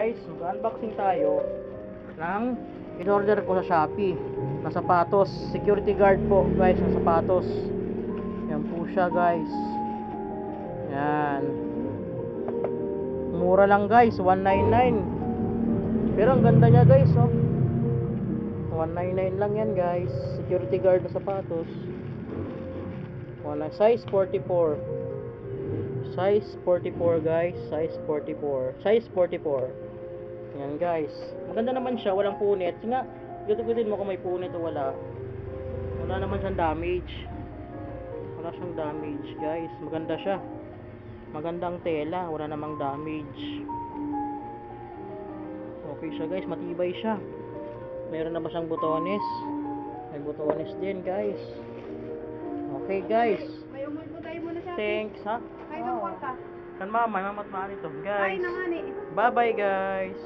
guys, mag-unboxing tayo ng in-order ko sa Shopee na sapatos, security guard po guys, ng sapatos. Yan po siya guys. Yan, mura lang guys, 199. Pero ang ganda niya guys, oh, 199 lang yan guys. Security guard na sapatos. Wala, size 44. Size 44 guys, size 44. Size 44. Yan guys. Maganda naman siya, walang punit. Nga, gutugutin mo kung may punit o wala. Wala naman siyang damage. Wala siyang damage guys. Maganda siya. Magandang tela, wala namang damage. Okay siya guys, matibay siya. Meron na ba siyang butones? May butones din guys. Okay guys. May umulpo tayo muna sa akin. Thanks ha. Ay, ng kwarta. Kan mama, mamat ito guys. Ay, nangani. Bye bye guys.